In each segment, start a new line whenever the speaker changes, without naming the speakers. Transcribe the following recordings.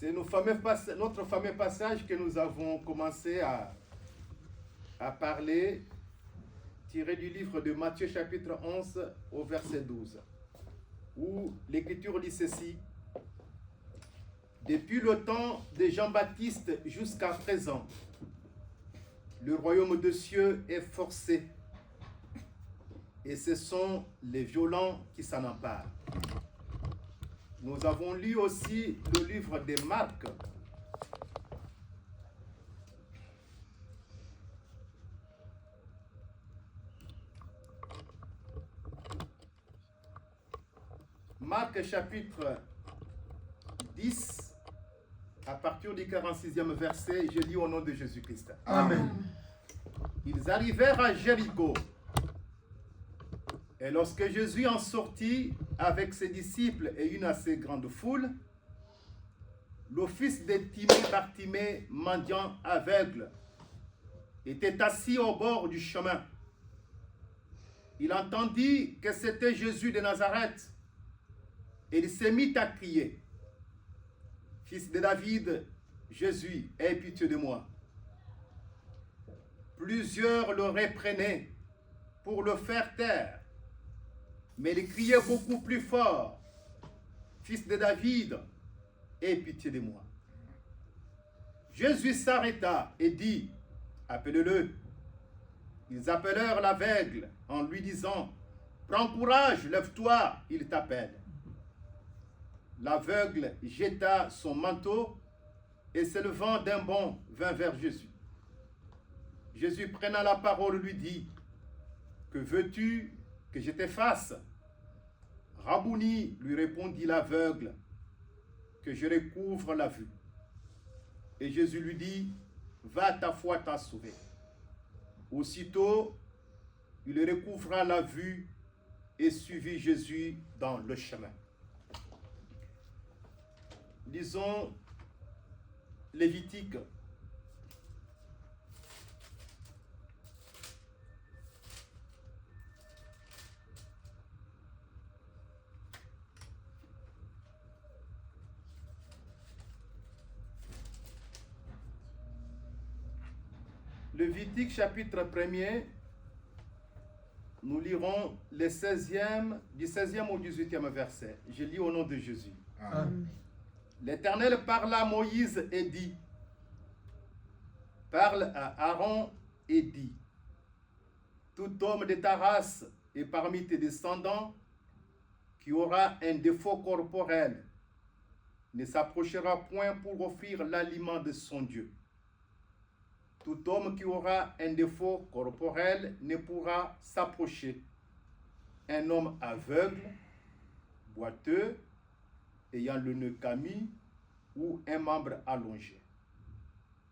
C'est notre fameux passage que nous avons commencé à parler, tiré du livre de Matthieu chapitre 11 au verset 12, où l'Écriture dit ceci: depuis le temps de Jean-Baptiste jusqu'à présent, le royaume des cieux est forcé, et ce sont les violents qui s'en emparent. Nous avons lu aussi le livre de Marc. Marc chapitre 10, à partir du 46e verset, je lis au nom de Jésus-Christ.
Amen.
Ils arrivèrent à Jéricho. Et lorsque Jésus en sortit avec ses disciples et une assez grande foule, le fils de Timée, Bartimée, mendiant aveugle, était assis au bord du chemin. Il entendit que c'était Jésus de Nazareth, et il se mit à crier: Fils de David, Jésus, aie pitié de moi. Plusieurs le reprenaient pour le faire taire, mais il criait beaucoup plus fort: Fils de David, aie pitié de moi. Jésus s'arrêta et dit: appelez-le. Ils appelèrent l'aveugle en lui disant: prends courage, lève-toi, il t'appelle. L'aveugle jeta son manteau et s'élevant d'un bond vint vers Jésus. Jésus, prenant la parole, lui dit: que veux-tu que je te fasse? Rabouni, lui répondit l'aveugle, que je recouvre la vue. Et Jésus lui dit: va, ta foi t'a sauvé. Aussitôt, il recouvra la vue et suivit Jésus dans le chemin. Lisons Lévitique. Lévitique chapitre 1er, nous lirons le 16e, du 16e au 18e verset. Je lis au nom de Jésus.
Amen.
L'Éternel parla à Moïse et dit: parle à Aaron et dit: tout homme de ta race et parmi tes descendants qui aura un défaut corporel ne s'approchera point pour offrir l'aliment de son Dieu. Tout homme qui aura un défaut corporel ne pourra s'approcher. Un homme aveugle, boiteux, ayant le nez camis ou un membre allongé.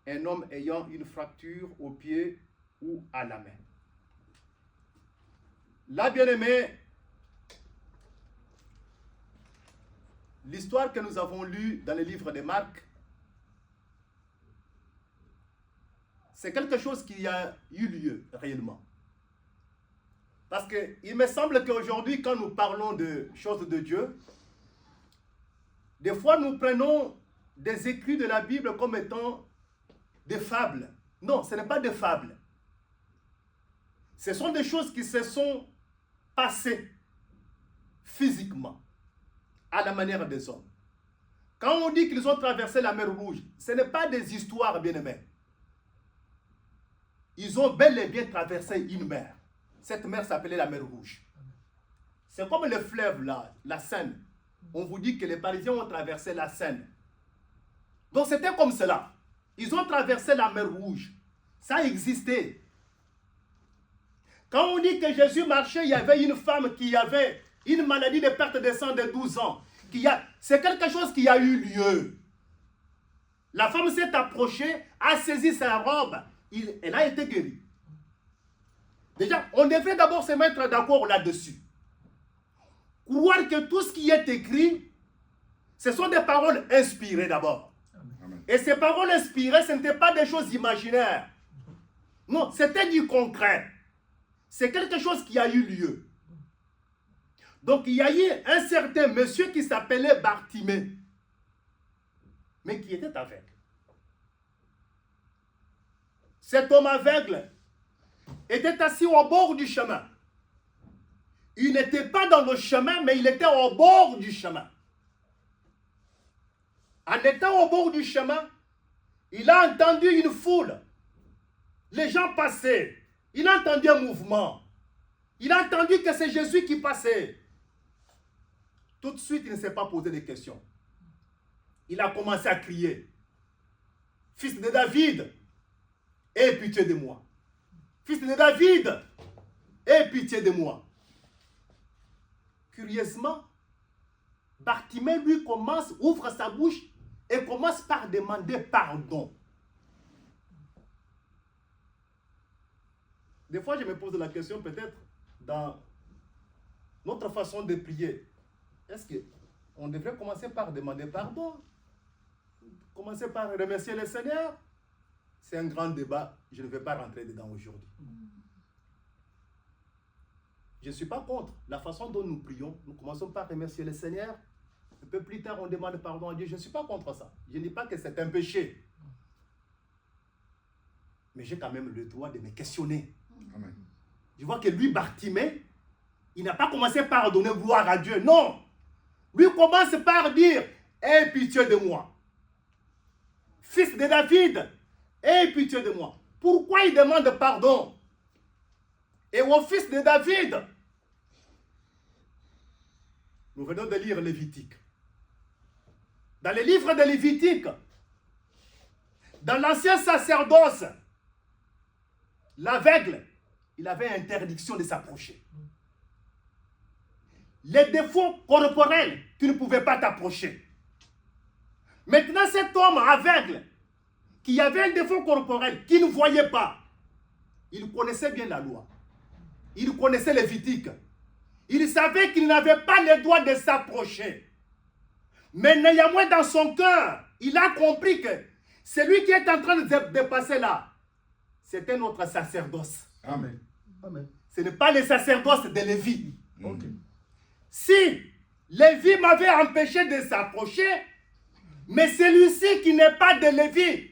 Un homme ayant une fracture au pied ou à la main. Là, bien-aimé, l'histoire que nous avons lue dans le livre de Marc, c'est quelque chose qui a eu lieu réellement. Parce qu'il me semble qu'aujourd'hui, quand nous parlons de choses de Dieu, des fois nous prenons des écrits de la Bible comme étant des fables. Non, ce n'est pas des fables. Ce sont des choses qui se sont passées physiquement, à la manière des hommes. Quand on dit qu'ils ont traversé la mer Rouge, ce n'est pas des histoires, bien-aimés. Ils ont bel et bien traversé une mer. Cette mer s'appelait la mer Rouge. C'est comme le fleuve là, la Seine. On vous dit que les Parisiens ont traversé la Seine. Donc c'était comme cela. Ils ont traversé la mer Rouge. Ça existait. Quand on dit que Jésus marchait, il y avait une femme qui avait une maladie de perte de sang de 12 ans. C'est quelque chose qui a eu lieu. La femme s'est approchée, a saisi sa robe. Elle a été guérie. Déjà, on devrait d'abord se mettre d'accord là-dessus. Croire que tout ce qui est écrit, ce sont des paroles inspirées d'abord. Et ces paroles inspirées, ce n'étaient pas des choses imaginaires. Non, c'était du concret. C'est quelque chose qui a eu lieu. Donc, il y a eu un certain monsieur qui s'appelait Bartimée. mais qui était aveugle. Cet homme aveugle était assis au bord du chemin. Il n'était pas dans le chemin, mais il était au bord du chemin. En étant au bord du chemin, il a entendu une foule. Les gens passaient. Il a entendu un mouvement. Il a entendu que c'est Jésus qui passait. Tout de suite, il ne s'est pas posé de questions. Il a commencé à crier. Fils de David, aie pitié de moi. Fils de David, aie pitié de moi. Curieusement, Bartimée, lui, ouvre sa bouche et commence par demander pardon. Des fois, je me pose la question, peut-être, dans notre façon de prier, est-ce qu'on devrait commencer par demander pardon? Commencer par remercier le Seigneur? C'est un grand débat, je ne vais pas rentrer dedans aujourd'hui. Je ne suis pas contre la façon dont nous prions. Nous commençons par remercier le Seigneur. Un peu plus tard, on demande pardon à Dieu. Je ne suis pas contre ça. Je ne dis pas que c'est un péché. Mais j'ai quand même le droit de me questionner.
Amen.
Je vois que lui, Bartimée, il n'a pas commencé par donner gloire à Dieu. Non. Lui commence par dire, aie pitié de moi. Fils de David, aie pitié de moi. Pourquoi il demande pardon? Et au fils de David, nous venons de lire Lévitique. Dans le livre de Lévitique, dans l'ancien sacerdoce, l'aveugle, il avait interdiction de s'approcher. Les défauts corporels, tu ne pouvais pas t'approcher. Maintenant, cet homme aveugle, qui avait un défaut corporel, qui ne voyait pas, il connaissait bien la loi. Il connaissait Lévitique. Il savait qu'il n'avait pas le droit de s'approcher. Mais néanmoins, dans son cœur, il a compris que celui qui est en train de passer là, c'était notre sacerdoce.
Amen.
Amen.
Ce n'est pas le sacerdoce de Lévi.
Ok.
Si Lévi m'avait empêché de s'approcher, mais celui-ci qui n'est pas de Lévi,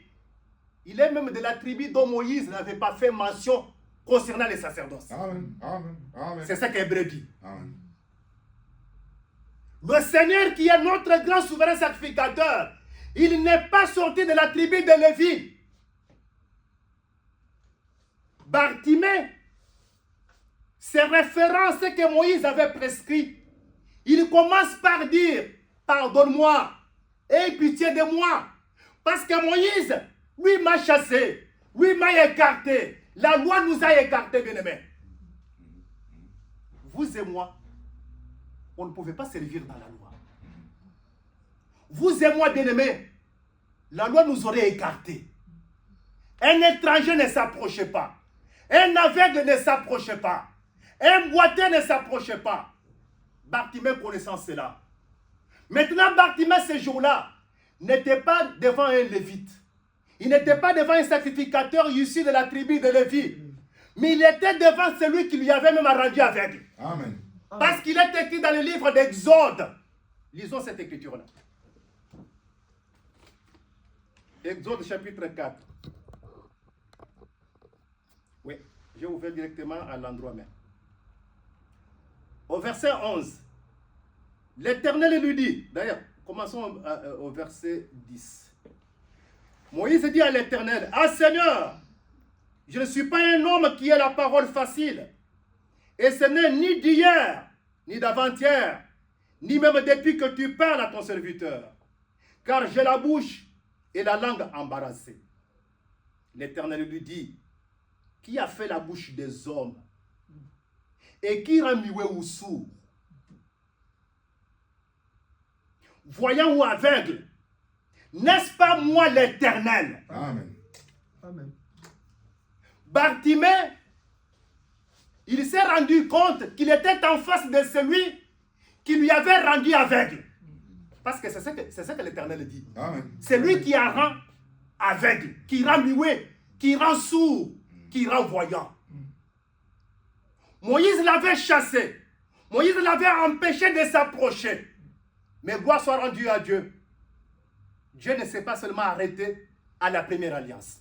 il est même de la tribu dont Moïse n'avait pas fait mention concernant les sacerdoces.
Amen. Amen. Amen.
C'est ça qu'Hébreu dit.
Amen.
Le Seigneur qui est notre grand souverain sacrificateur, il n'est pas sorti de la tribu de Lévi. Bartimée, c'est référant à ce que Moïse avait prescrit. Il commence par dire, pardonne-moi, aie pitié de moi. Parce que Moïse, lui m'a chassé, lui m'a écarté. La loi nous a écartés, bien-aimés. Vous et moi, on ne pouvait pas servir dans la loi. Vous et moi, bien-aimés, la loi nous aurait écartés. Un étranger ne s'approchait pas. Un aveugle ne s'approchait pas. Un boiteux ne s'approchait pas. Bartimée connaissant cela. Maintenant, Bartimée, ce jour-là, n'était pas devant un lévite. Il n'était pas devant un sacrificateur issu de la tribu de Lévi. Mais il était devant celui qui lui avait même rendu aveugle.
Amen.
Parce qu'il est écrit dans le livre d'Exode. Lisons cette écriture-là. Exode chapitre 4. Oui, j'ai ouvert directement à l'endroit même. Au verset 11. L'Éternel lui dit, d'ailleurs, commençons au verset 10. Moïse dit à l'Éternel, « Ah Seigneur, je ne suis pas un homme qui a la parole facile, et ce n'est ni d'hier, ni d'avant-hier, ni même depuis que tu parles à ton serviteur, car j'ai la bouche et la langue embarrassée. » L'Éternel lui dit, « Qui a fait la bouche des hommes, et qui rend muet ou sourd, voyant ou aveugle? N'est-ce pas moi l'Éternel? »
Amen.
Amen.
Bartimée, il s'est rendu compte qu'il était en face de celui qui lui avait rendu aveugle. Parce que c'est ça que l'Éternel dit.
Amen.
C'est lui qui a rend aveugle, qui rend muet, qui rend sourd, qui rend voyant. Moïse l'avait chassé. Moïse l'avait empêché de s'approcher. Mais gloire soit rendue à Dieu. Dieu ne s'est pas seulement arrêté à la première alliance.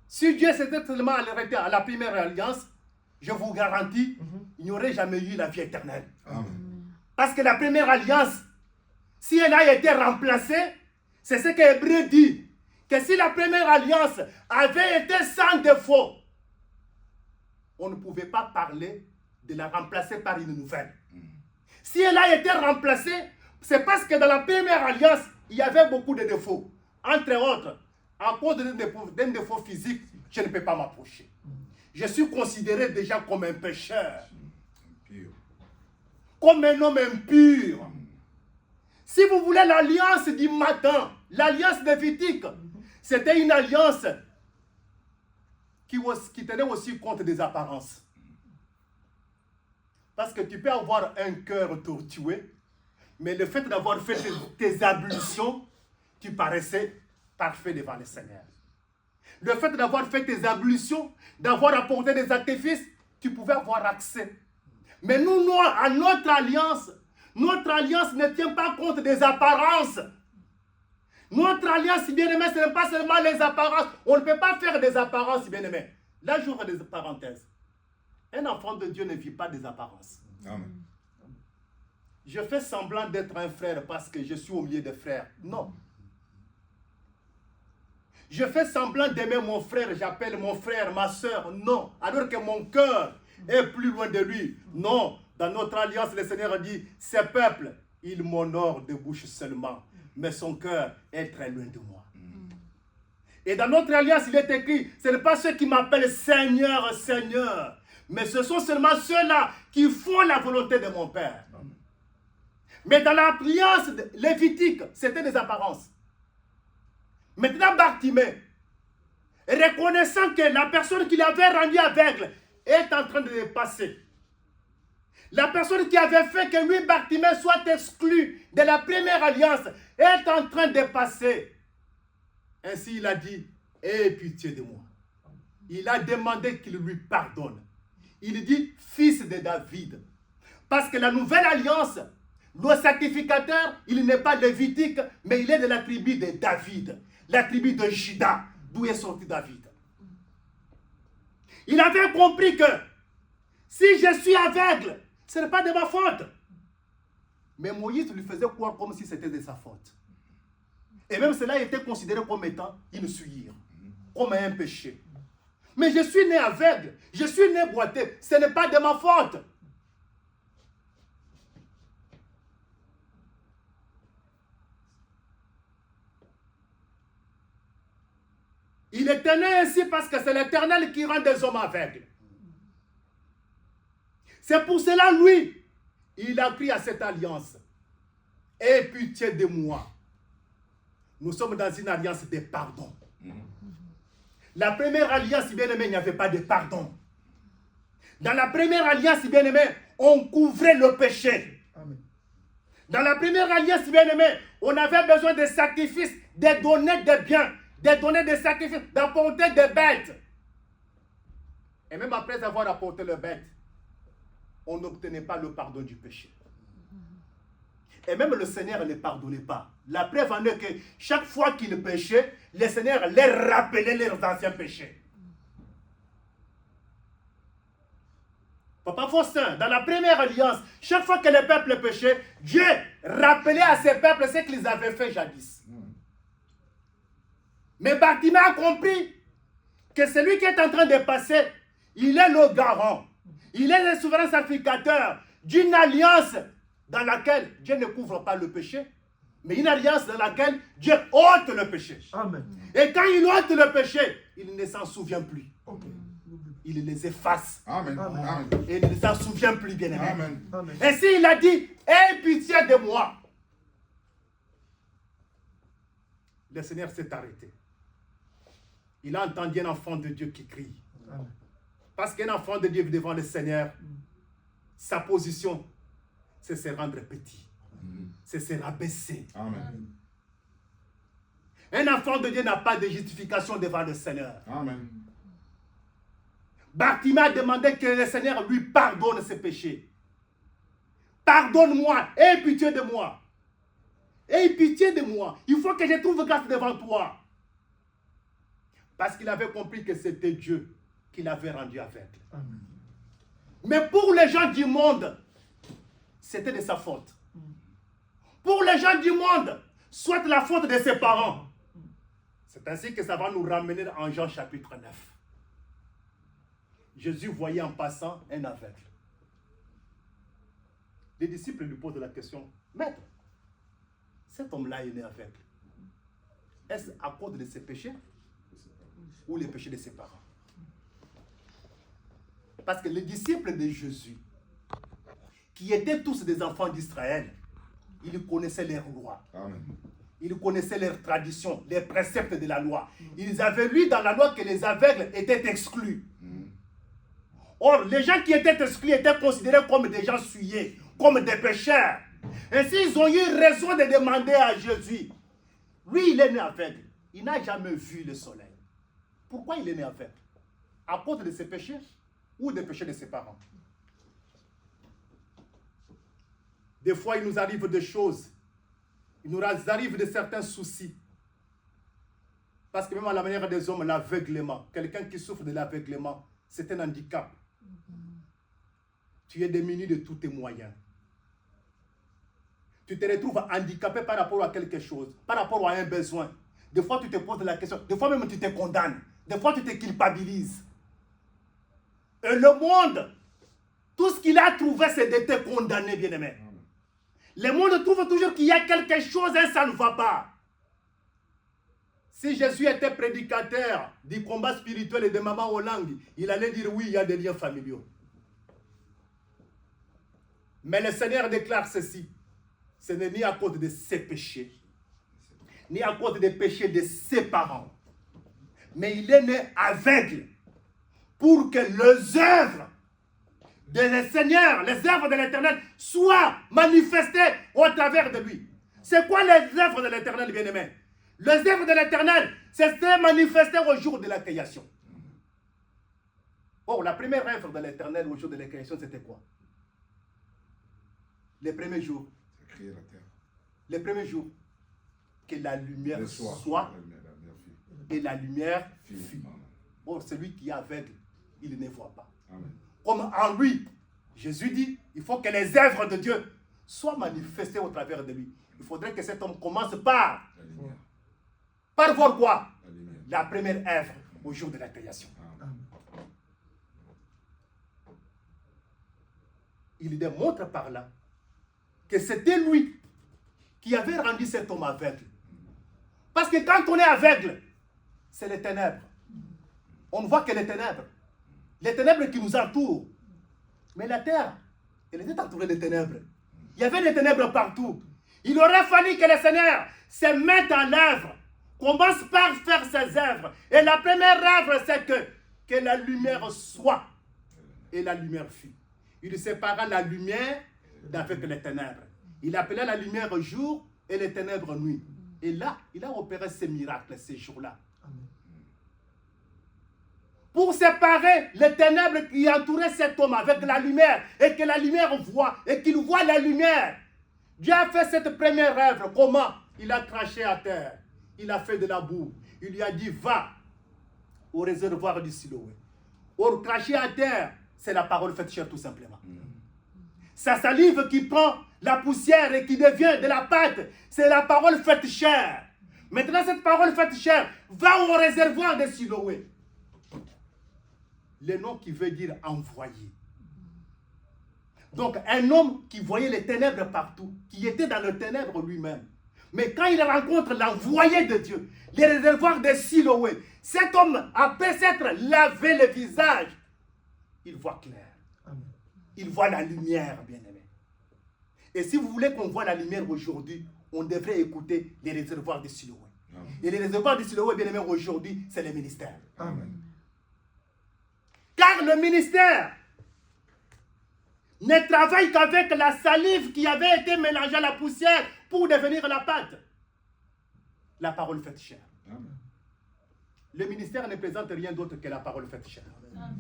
Si Dieu s'était seulement arrêté à la première alliance, je vous garantis, il n'y aurait jamais eu la vie éternelle.
Amen.
Parce que la première alliance, si elle a été remplacée, c'est ce que Hébreu dit, que si la première alliance avait été sans défaut, on ne pouvait pas parler de la remplacer par une nouvelle. Si elle a été remplacée, c'est parce que dans la première alliance, il y avait beaucoup de défauts. Entre autres, à cause d'un défaut physique, je ne peux pas m'approcher. Je suis considéré déjà comme un pécheur, comme un homme impur. Si vous voulez l'alliance du matin, l'alliance lévitique, c'était une alliance qui tenait aussi compte des apparences. Parce que tu peux avoir un cœur tortueux, mais le fait d'avoir fait tes ablutions, tu paraissais parfait devant le Seigneur. Le fait d'avoir fait tes ablutions, d'avoir apporté des sacrifices, tu pouvais avoir accès. Mais nous, à notre alliance ne tient pas compte des apparences. Notre alliance, bien-aimé, ce n'est pas seulement les apparences. On ne peut pas faire des apparences, bien-aimé. Là, j'ouvre des parenthèses. Un enfant de Dieu ne vit pas des apparences.
Amen.
Je fais semblant d'être un frère parce que je suis au milieu des frères. Non. Je fais semblant d'aimer mon frère, j'appelle mon frère, ma soeur. Non. Alors que mon cœur est plus loin de lui. Non. Dans notre alliance, le Seigneur dit, ces peuples, ils m'honorent de bouche seulement, mais son cœur est très loin de moi. Et dans notre alliance, il est écrit, ce n'est pas ceux qui m'appellent Seigneur, Seigneur, mais ce sont seulement ceux-là qui font la volonté de mon Père. Mais dans l'alliance lévitique, c'était des apparences. Maintenant, Bartimée, reconnaissant que la personne qui l'avait rendu aveugle est en train de le passer. La personne qui avait fait que lui, Bartimée, soit exclu de la première alliance est en train de passer. Ainsi, il a dit, aie pitié de moi. Il a demandé qu'il lui pardonne. Il dit, fils de David. Parce que la nouvelle alliance, le sacrificateur, il n'est pas lévitique, mais il est de la tribu de David. La tribu de Juda, d'où est sorti David. Il avait compris que si je suis aveugle, ce n'est pas de ma faute. Mais Moïse lui faisait croire comme si c'était de sa faute. Et même cela était considéré comme étant une souillure, comme un péché. Mais je suis né aveugle, je suis né boiteux, ce n'est pas de ma faute. Il est né ainsi parce que c'est l'Éternel qui rend des hommes aveugles. C'est pour cela, lui, il a pris à cette alliance. Aie pitié de moi. Nous sommes dans une alliance de pardon. La première alliance, bien aimé, il n'y avait pas de pardon. Dans la première alliance, bien aimé, on couvrait le péché.
Amen.
Dans la première alliance, bien aimé, on avait besoin de sacrifices, de donner des biens, de donner des sacrifices, d'apporter des bêtes. Et même après avoir apporté les bêtes, on n'obtenait pas le pardon du péché. Et même le Seigneur ne pardonnait pas. La preuve en est que chaque fois qu'ils péchaient, le Seigneur leur rappelait leurs anciens péchés. Papa Faustin, dans la première alliance, chaque fois que le peuple péchait, Dieu rappelait à ses peuples ce qu'ils avaient fait jadis. Mais Bartimée a compris que celui qui est en train de passer, il est le garant. Il est le souverain sacrificateur d'une alliance dans laquelle Dieu ne couvre pas le péché, mais une alliance dans laquelle Dieu ôte le péché.
Amen.
Et quand il ôte le péché, il ne s'en souvient plus.
Okay.
Il les efface.
Amen.
Amen.
Amen.
Et il ne s'en souvient plus, bien aimé.
Amen.
Amen.
Ainsi, il a dit, aie pitié de moi. Le Seigneur s'est arrêté. Il a entendu un enfant de Dieu qui crie.
Amen.
Parce qu'un enfant de Dieu devant le Seigneur, sa position, c'est se rendre petit. C'est se rabaisser.
Amen.
Un enfant de Dieu n'a pas de justification devant le Seigneur.
Amen.
Bartimée a demandé que le Seigneur lui pardonne ses péchés. Pardonne-moi, aie pitié de moi. Aie pitié de moi. Il faut que je trouve grâce devant toi. Parce qu'il avait compris que c'était Dieu qui l'avait rendu aveugle.
Amen.
Mais pour les gens du monde, c'était de sa faute. Pour les gens du monde, soit la faute de ses parents. C'est ainsi que ça va nous ramener en Jean chapitre 9. Jésus voyait en passant un aveugle. Les disciples lui posent la question, Maître, cet homme-là est né aveugle. Est-ce à cause de ses péchés ou les péchés de ses parents? Parce que les disciples de Jésus, qui étaient tous des enfants d'Israël, ils connaissaient leurs lois.
Amen.
Ils connaissaient leurs traditions, les préceptes de la loi. Ils avaient lu dans la loi que les aveugles étaient exclus. Or, les gens qui étaient exclus étaient considérés comme des gens souillés, comme des pécheurs. Ainsi, ils ont eu raison de demander à Jésus. Lui, il est né aveugle. Il n'a jamais vu le soleil. Pourquoi il est né aveugle? À cause de ses péchés ou des péchés de ses parents? Des fois, il nous arrive des choses. Il nous arrive de certains soucis. Parce que même à la manière des hommes, l'aveuglement, quelqu'un qui souffre de l'aveuglement, c'est un handicap. Tu es démuni de tous tes moyens. Tu te retrouves handicapé par rapport à quelque chose, par rapport à un besoin. Des fois, tu te poses la question, des fois même tu te condamnes, des fois tu te culpabilises. Et le monde, tout ce qu'il a trouvé, c'est de te condamner, bien-aimé. Le monde trouve toujours qu'il y a quelque chose et ça ne va pas. Si Jésus était prédicateur du combat spirituel et de maman aux langues, il allait dire oui, il y a des liens familiaux. Mais le Seigneur déclare ceci. Ce n'est ni à cause de ses péchés, ni à cause des péchés de ses parents. Mais il est né aveugle pour que les œuvres de Seigneur, les œuvres de l'Éternel soient manifestées au travers de lui. C'est quoi les œuvres de l'Éternel, bien-aimé? Les œuvres de l'Éternel, c'était manifesté au jour de la création. Oh, la première œuvre de l'Éternel au jour de la création, c'était quoi? Les premiers jours.
Créer la terre.
Les premiers jours. Que la lumière soit
La
et la lumière
fut.
fut. Or, celui qui est aveugle, il ne voit pas.
Amen.
Comme en lui, Jésus dit, il faut que les œuvres de Dieu soient manifestées au travers de lui. Il faudrait que cet homme commence par voir quoi? La première œuvre au jour de la création. Il démontre par là que c'était lui qui avait rendu cet homme aveugle. Parce que quand on est aveugle, c'est les ténèbres. On ne voit que les ténèbres. Les ténèbres qui nous entourent. Mais la terre, elle était entourée de ténèbres. Il y avait des ténèbres partout. Il aurait fallu que le Seigneur se mette en œuvre. Commence par faire ses œuvres. Et la première œuvre, c'est que la lumière soit. Et la lumière fut. Il sépara la lumière d'avec les ténèbres. Il appela la lumière jour et les ténèbres nuit. Et là, il a opéré ces miracles ces jours-là. Pour séparer les ténèbres qui entouraient cet homme avec la lumière, et que la lumière voit, et qu'il voit la lumière. Dieu a fait cette première œuvre. Comment? Il a craché à terre. Il a fait de la boue. Il lui a dit, va au réservoir du Siloé. Or, cracher à terre, c'est la parole faite chair tout simplement. Sa salive qui prend la poussière et qui devient de la pâte, c'est la parole faite chair. Maintenant, cette parole faite chair va au réservoir de Siloé. Le nom qui veut dire envoyé. Donc, un homme qui voyait les ténèbres partout, qui était dans les ténèbres lui-même. Mais quand il rencontre l'envoyé de Dieu, les réservoirs de Siloé, cet homme, après s'être lavé le visage, il voit clair. Il voit la lumière, bien-aimé. Et si vous voulez qu'on voit la lumière aujourd'hui, on devrait écouter les réservoirs de Siloé. Et les réservoirs de Siloé, bien-aimé, aujourd'hui, c'est le ministère.
Amen.
Car le ministère ne travaille qu'avec la salive qui avait été mélangée à la poussière pour devenir la pâte. La parole faite chair.
Amen.
Le ministère ne présente rien d'autre que la parole faite chair.
Amen.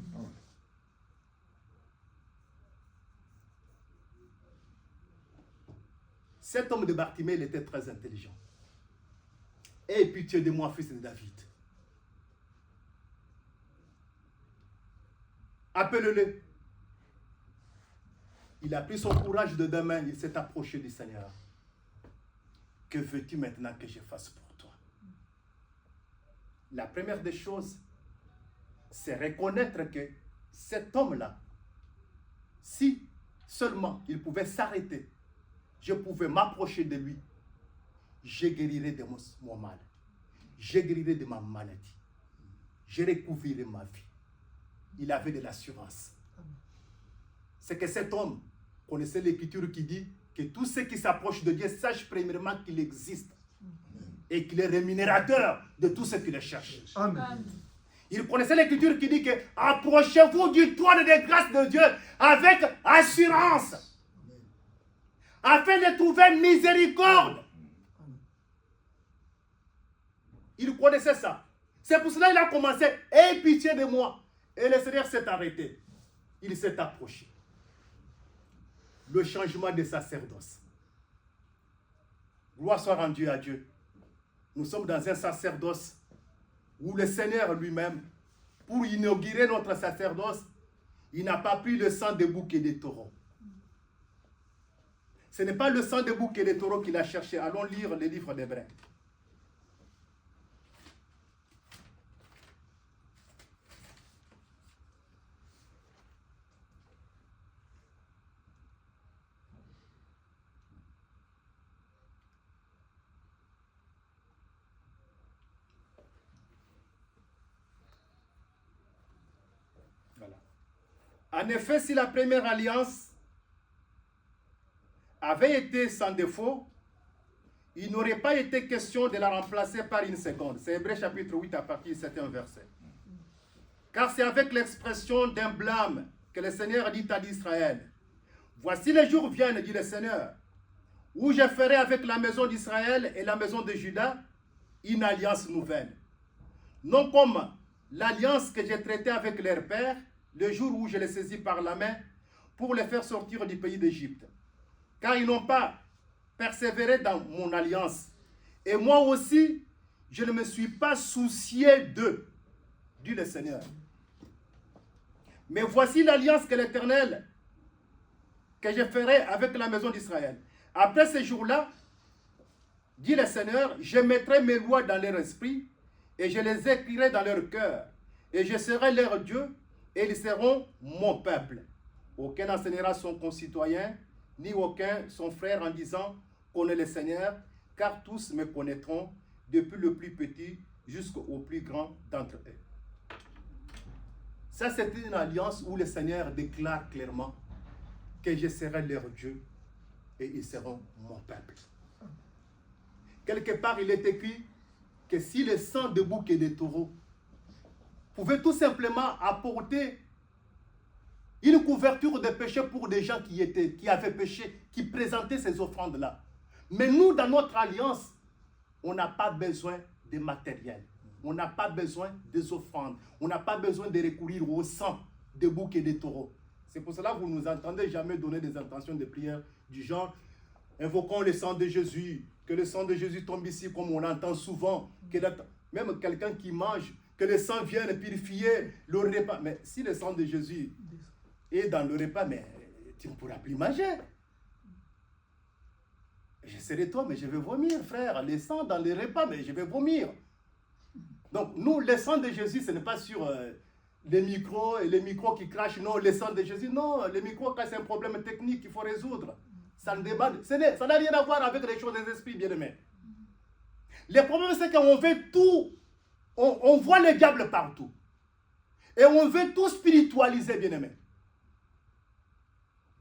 Cet homme de Bartimée, il était très intelligent. Aie pitié de moi, fils de David. Appelle-le. Il a pris son courage de deux mains, il s'est approché du Seigneur. Que veux-tu maintenant que je fasse pour toi? La première des choses, c'est reconnaître que cet homme-là, si seulement il pouvait s'arrêter, je pouvais m'approcher de lui, je guérirais de mon mal, je guérirais de ma maladie, je recouvrirais ma vie. Il avait de l'assurance. C'est que cet homme connaissait l'écriture qui dit que tous ceux qui s'approchent de Dieu sachent premièrement qu'il existe et qu'il est rémunérateur de tous ceux qui le cherchent.
Amen.
Il connaissait l'écriture qui dit que approchez-vous du trône de grâce de Dieu avec assurance afin de trouver miséricorde. Il connaissait ça. C'est pour cela qu'il a commencé. Aie pitié de moi. Et le Seigneur s'est arrêté. Il s'est approché. Le changement de sacerdoce. Gloire soit rendue à Dieu. Nous sommes dans un sacerdoce où le Seigneur lui-même, pour inaugurer notre sacerdoce, il n'a pas pris le sang des boucs et des taureaux. Ce n'est pas le sang des boucs et des taureaux qu'il a cherché. Allons lire les livres d'Hébreux. En effet, si la première alliance avait été sans défaut, il n'aurait pas été question de la remplacer par une seconde. C'est Hébreux chapitre 8 à partir de 7 verset. Car c'est avec l'expression d'un blâme que le Seigneur dit à Israël, « Voici les jours viennent, dit le Seigneur, où je ferai avec la maison d'Israël et la maison de Juda une alliance nouvelle. Non comme l'alliance que j'ai traitée avec leurs pères, le jour où je les saisis par la main pour les faire sortir du pays d'Égypte. Car ils n'ont pas persévéré dans mon alliance. Et moi aussi, je ne me suis pas soucié d'eux, dit le Seigneur. Mais voici l'alliance que l'Éternel, que je ferai avec la maison d'Israël. Après ces jours-là, dit le Seigneur, je mettrai mes lois dans leur esprit et je les écrirai dans leur cœur. Et je serai leur Dieu et ils seront mon peuple. Aucun n'enseignera son concitoyen, ni aucun son frère en disant, connais le Seigneur, car tous me connaîtront, depuis le plus petit jusqu'au plus grand d'entre eux. Ça, c'est une alliance où le Seigneur déclare clairement que je serai leur Dieu et ils seront mon peuple. Quelque part, il est écrit que si le sang de bouc et de taureau pouvait tout simplement apporter une couverture de péché pour des gens qui avaient péché, qui présentaient ces offrandes-là. Mais nous, dans notre alliance, on n'a pas besoin de matériel. On n'a pas besoin des offrandes. On n'a pas besoin de recourir au sang de bouc et de taureaux. C'est pour cela que vous ne nous entendez jamais donner des intentions de prière du genre « Invoquons le sang de Jésus », que le sang de Jésus tombe ici comme on l'entend souvent. Que même quelqu'un qui mange, que le sang vienne purifier le repas. Mais si le sang de Jésus est dans le repas, mais tu ne pourras plus manger. Je serai toi, mais je vais vomir, frère. Le sang dans le repas, mais je vais vomir. Donc, nous, le sang de Jésus, ce n'est pas sur les micros et les micros qui crachent. Non, le sang de Jésus, non. Les micros, quand c'est un problème technique qu'il faut résoudre. Ça n'a rien à voir avec les choses des esprits, bien-aimés. Le problème, c'est qu'on veut tout. On voit le diable partout. Et on veut tout spiritualiser, bien-aimés.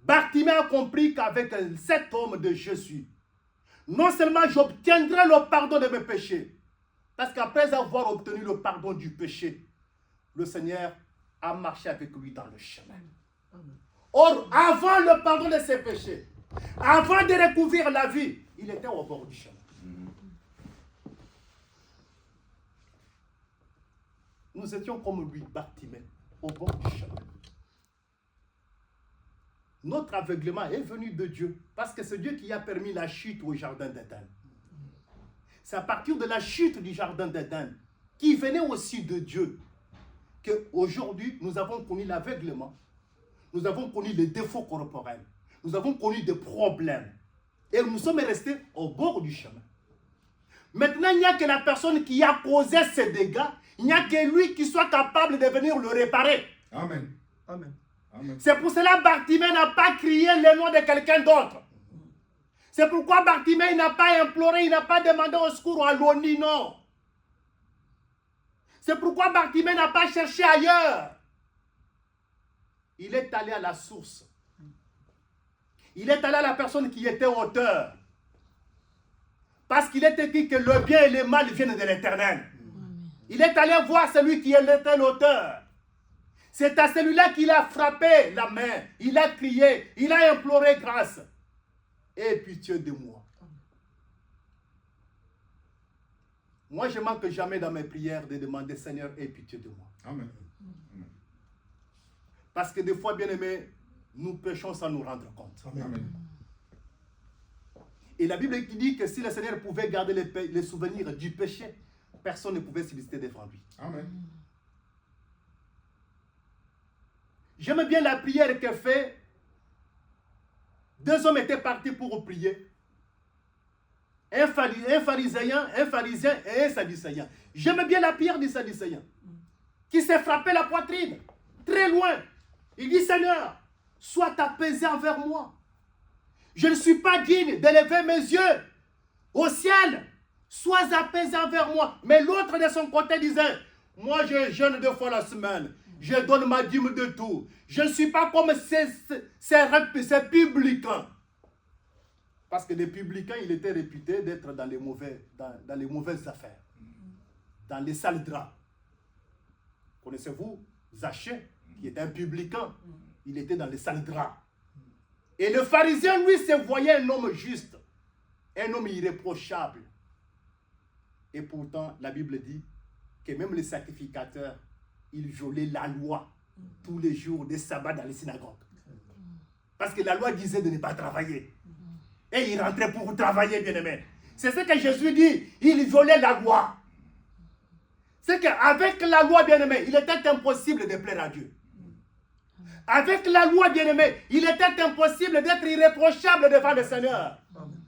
Bartimée a compris qu'avec cet homme de Jésus, non seulement j'obtiendrai le pardon de mes péchés, parce qu'après avoir obtenu le pardon du péché, le Seigneur a marché avec lui dans le chemin. Or, avant le pardon de ses péchés, avant de recouvrir la vie, il était au bord du chemin. Nous étions comme lui, Bartimée, au bord du chemin. notre aveuglement est venu de Dieu. Parce que c'est Dieu qui a permis la chute au jardin d'Éden. C'est à partir de la chute du jardin d'Éden, qui venait aussi de Dieu, qu'aujourd'hui nous avons connu l'aveuglement. Nous avons connu les défauts corporels. Nous avons connu des problèmes. Et nous sommes restés au bord du chemin. Maintenant, il n'y a que la personne qui a causé ces dégâts. Il n'y a que lui qui soit capable de venir le réparer.
Amen.
Amen.
Amen.
C'est pour cela que Bartimée n'a pas crié le nom de quelqu'un d'autre. C'est pourquoi Bartimée n'a pas imploré, il n'a pas demandé au secours à l'ONU, non. C'est pourquoi Bartimée n'a pas cherché ailleurs. Il est allé à la source. Il est allé à la personne qui était auteur. Parce qu'il est écrit que le bien et le mal viennent de l'Éternel. Il est allé voir celui qui était l'auteur. C'est à celui-là qu'il a frappé la main. Il a crié, il a imploré grâce. Aie pitié de moi. Moi, je ne manque jamais dans mes prières de demander, Seigneur, aie pitié de moi.
Amen.
Parce que des fois, bien aimés, nous péchons sans nous rendre compte.
Amen.
Et la Bible qui dit que si le Seigneur pouvait garder les souvenirs du péché, personne ne pouvait subsister devant lui.
Amen.
J'aime bien la prière que fait. 2 hommes étaient partis pour prier. Un pharisien et un sadducéen. J'aime bien la prière du sadducéen, qui s'est frappé la poitrine, très loin. Il dit, Seigneur, sois apaisé envers moi. Je ne suis pas digne d'élever mes yeux au ciel. Sois apaisé envers moi. Mais l'autre de son côté disait, moi je jeûne 2 fois la semaine. Je donne ma dîme de tout. Je ne suis pas comme ces publicains. Parce que les publicains, il était réputé d'être dans les mauvaises affaires. Dans les sales draps. Connaissez-vous Zachée, qui était un publicain? Il était dans les sales draps. Et le pharisien, lui, se voyait un homme juste. Un homme irréprochable. Et pourtant, la Bible dit que même les sacrificateurs, ils violaient la loi tous les jours des sabbats dans les synagogues. Parce que la loi disait de ne pas travailler. Et ils rentraient pour travailler, bien-aimés. C'est ce que Jésus dit. Il violait la loi. C'est qu'avec la loi, bien-aimés, il était impossible de plaire à Dieu. Avec la loi, bien-aimés, il était impossible d'être irréprochable devant le Seigneur.
Amen.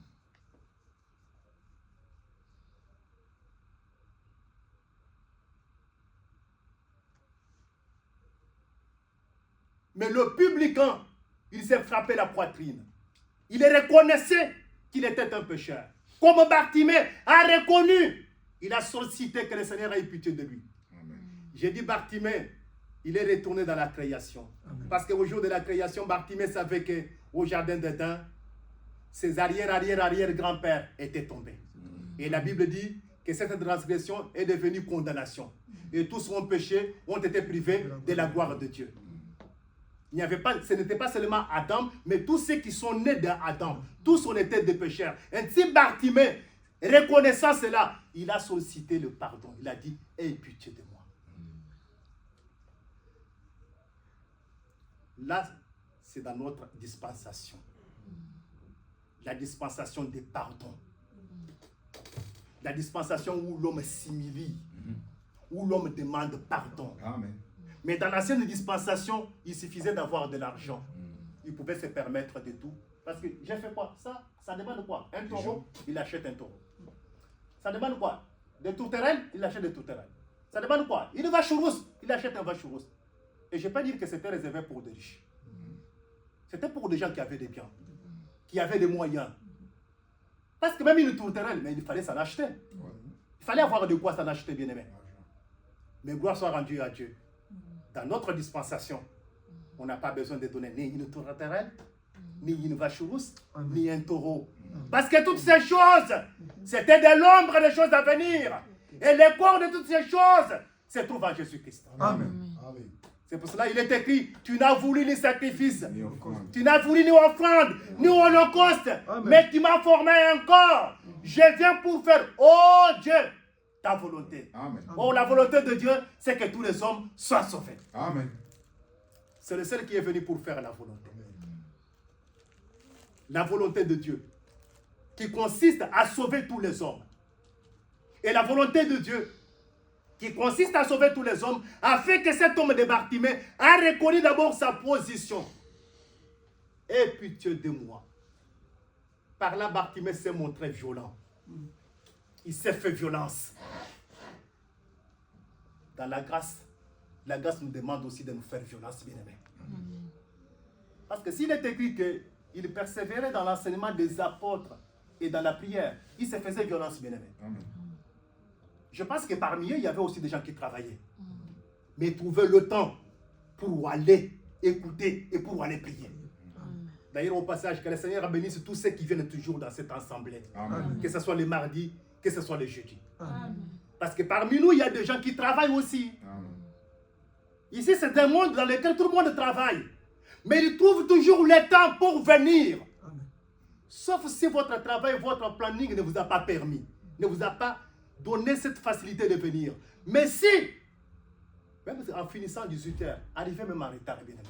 Mais le publicain, il s'est frappé la poitrine. Il reconnaissait qu'il était un pécheur. Comme Bartimée a reconnu, il a sollicité que le Seigneur ait pitié de lui. J'ai dit Bartimée, il est retourné dans la création.
Amen.
Parce qu'au jour de la création, Bartimée savait qu'au jardin d'Éden, ses arrière-grands-pères étaient tombés. Et la Bible dit que cette transgression est devenue condamnation. Et tous son péché ont été privés de la gloire de Dieu. Ce n'était pas seulement Adam, mais tous ceux qui sont nés d'Adam. Tous on était des pécheurs. Ainsi Bartimée, reconnaissant cela, il a sollicité le pardon. Il a dit, aie pitié de moi. Là, c'est dans notre dispensation. La dispensation des pardons. La dispensation où l'homme s'humilie, où l'homme demande pardon.
Amen.
Mais dans l'ancienne dispensation, il suffisait d'avoir de l'argent. Il pouvait se permettre de tout. Parce que j'ai fait quoi? Ça demande quoi? Un taureau, il achète un taureau. Ça demande quoi? Des tourterelles, il achète des tourterelles. Ça demande quoi? Une vache rousse, il achète un vache rousse. Et je ne vais pas dire que c'était réservé pour des riches. C'était pour des gens qui avaient des biens, qui avaient des moyens. Parce que même une tourterelle, mais il fallait s'en acheter. Il fallait avoir de quoi s'en acheter, bien aimé. Mais gloire soit rendue à Dieu. Dans notre dispensation, on n'a pas besoin de donner ni une tourterelle, ni une vache rousse, ni un taureau. Parce que toutes ces choses, c'était de l'ombre des choses à venir. Et le corps de toutes ces choses se trouve en Jésus-Christ.
Amen.
C'est pour cela qu'il est écrit, tu n'as voulu ni sacrifice,
Ni offrande.
tu n'as voulu ni offrande, ni holocauste,
Amen.
mais tu m'as formé un corps. Je viens pour faire, oh Dieu, ta volonté.
Amen.
Oh, la volonté de Dieu, c'est que tous les hommes soient sauvés.
Amen.
C'est le seul qui est venu pour faire la volonté. la volonté de Dieu, qui consiste à sauver tous les hommes. Et la volonté de Dieu, qui consiste à sauver tous les hommes, a fait que cet homme de Bartimée a reconnu d'abord sa position. Aie pitié de moi. Par là, Bartimée s'est montré violent. Il s'est fait violence. Dans la grâce nous demande aussi de nous faire violence, bien-aimés. Parce que s'il est écrit qu'il persévérait dans l'enseignement des apôtres et dans la prière, il se faisait violence, bien-aimés. Je pense que parmi eux, il y avait aussi des gens qui travaillaient. Mais ils trouvaient le temps pour aller écouter et pour aller prier. D'ailleurs, au passage, que le Seigneur bénisse tous ceux qui viennent toujours dans cette assemblée. Amen. Que ce soit les mardis, que ce soit les jeudis. Amen. Parce que parmi nous, il y a des gens qui travaillent aussi. Amen. Ici, c'est un monde dans lequel tout le monde travaille. Mais ils trouvent toujours le temps pour venir. Amen. Sauf si votre travail, votre planning ne vous a pas permis, ne vous a pas donné cette facilité de venir. Mais si, même en finissant 18h, arrivez même en retard, bien aimé.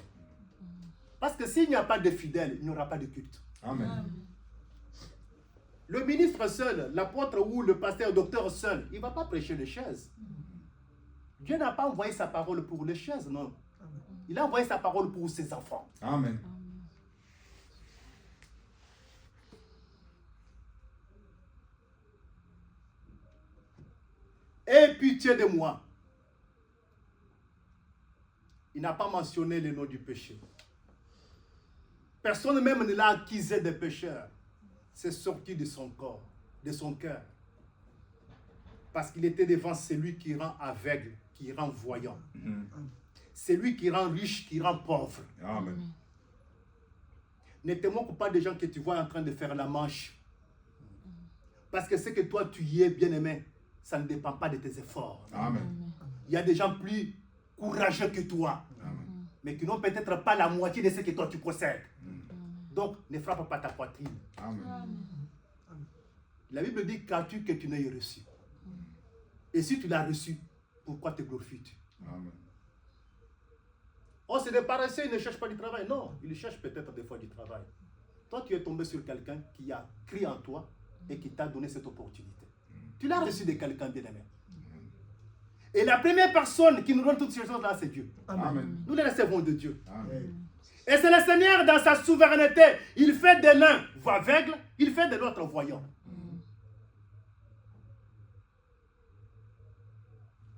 Parce que s'il n'y a pas de fidèles, il n'y aura pas de culte. Amen. Le ministre seul, l'apôtre ou le pasteur, le docteur seul, il ne va pas prêcher les chaises. Dieu n'a pas envoyé sa parole pour les chaises, non. Il a envoyé sa parole pour ses enfants. Amen. Aie pitié de moi. Il n'a pas mentionné le nom du péché. Personne même ne l'a accusé de pécheur. C'est sorti de son corps, de son cœur. Parce qu'il était devant celui qui rend aveugle, qui rend voyant. Celui qui rend riche, qui rend pauvre. Amen. Ne te moque pas des gens que tu vois en train de faire la manche. Parce que ce que toi tu y es, bien-aimé, ça ne dépend pas de tes efforts. Amen. Il y a des gens plus courageux que toi. Amen. Mais qui n'ont peut-être pas la moitié de ce que toi tu possèdes. Donc, ne frappe pas ta poitrine. Amen. La Bible dit qu'as-tu que tu n'aies reçu. Et si tu l'as reçu, pourquoi te glorifies-tu? Amen. Oh, c'est des paresseux, ils ne cherchent pas du travail. Non, ils cherchent peut-être des fois du travail. Toi, tu es tombé sur quelqu'un qui a crié en toi et qui t'a donné cette opportunité. Tu l'as reçu de quelqu'un bien-aimé. Et la première personne qui nous donne toutes ces choses-là, c'est Dieu. Amen. Nous les recevons de Dieu. Amen. Et c'est le Seigneur dans sa souveraineté. Il fait de l'un aveugle, il fait de l'autre voyant.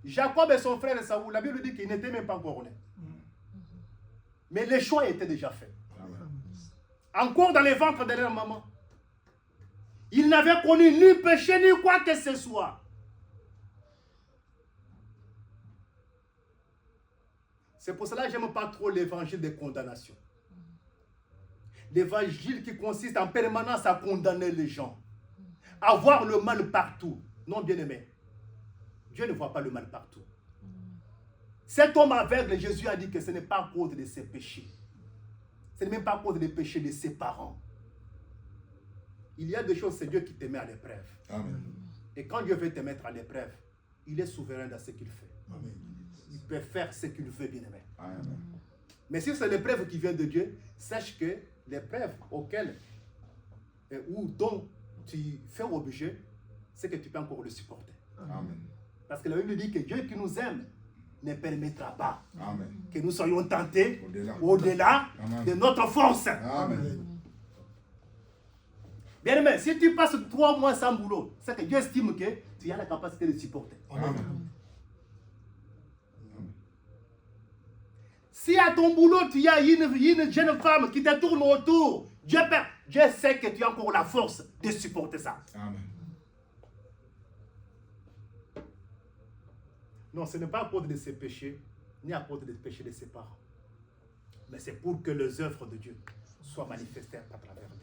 Jacob et son frère Esaü, la Bible dit qu'ils n'étaient même pas encore nés. Mais le choix était déjà fait. Encore dans les ventres de leur maman. Ils n'avaient connu ni péché ni quoi que ce soit. C'est pour cela que je n'aime pas trop l'évangile de condamnation. L'évangile qui consiste en permanence à condamner les gens. À voir le mal partout. Non, bien-aimé. Dieu ne voit pas le mal partout. Cet homme aveugle, Jésus a dit que ce n'est pas à cause de ses péchés. Ce n'est même pas à cause des péchés de ses parents. Il y a des choses, c'est Dieu qui te met à l'épreuve. Amen. Et quand Dieu veut te mettre à l'épreuve, il est souverain dans ce qu'il fait. Amen. Il peut faire ce qu'il veut, bien-aimé. Amen. Mais si c'est l'épreuve qui vient de Dieu, sache que l'épreuve auquel ou dont tu fais objet, c'est que tu peux encore le supporter. Amen. Parce que la Bible dit que Dieu qui nous aime ne permettra pas Amen. Que nous soyons tentés au-delà de notre force. Amen. Bien aimé, si tu passes 3 mois sans boulot, c'est que Dieu estime que tu as la capacité de supporter. Amen. Si à ton boulot, tu as une jeune femme qui te tourne autour, Dieu sait que tu as encore la force de supporter ça. Amen. Non, ce n'est pas à cause de ses péchés, ni à cause des péchés de ses parents. Mais c'est pour que les œuvres de Dieu soient manifestées à travers lui.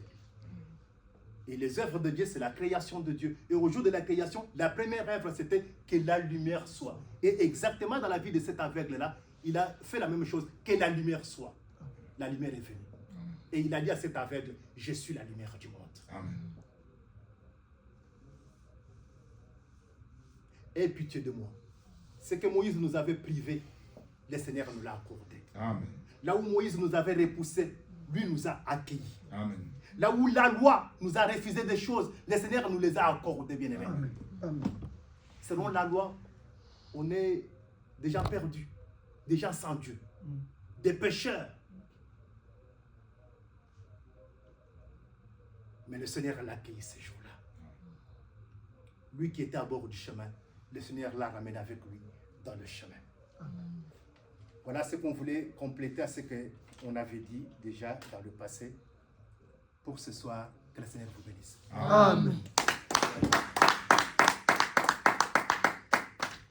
Et les œuvres de Dieu, c'est la création de Dieu. Et au jour de la création, la première œuvre, c'était que la lumière soit. Et exactement dans la vie de cet aveugle-là, il a fait la même chose, que la lumière soit. La lumière est venue. Et il a dit à cet aveugle, je suis la lumière du monde. Amen. Aie pitié de moi. Ce que Moïse nous avait privé, le Seigneur nous l'a accordé. Amen. Là où Moïse nous avait repoussé, lui nous a accueillis. Amen. Là où la loi nous a refusé des choses, le Seigneur nous les a accordées, bien-aimés. Selon la loi, on est des gens perdus, des gens sans Dieu, des pécheurs. Mais le Seigneur l'a accueilli ces jours-là. Lui qui était à bord du chemin, le Seigneur l'a ramené avec lui dans le chemin. Voilà ce qu'on voulait compléter à ce qu'on avait dit déjà dans le passé. Pour ce soir, que le Seigneur vous bénisse.
Amen.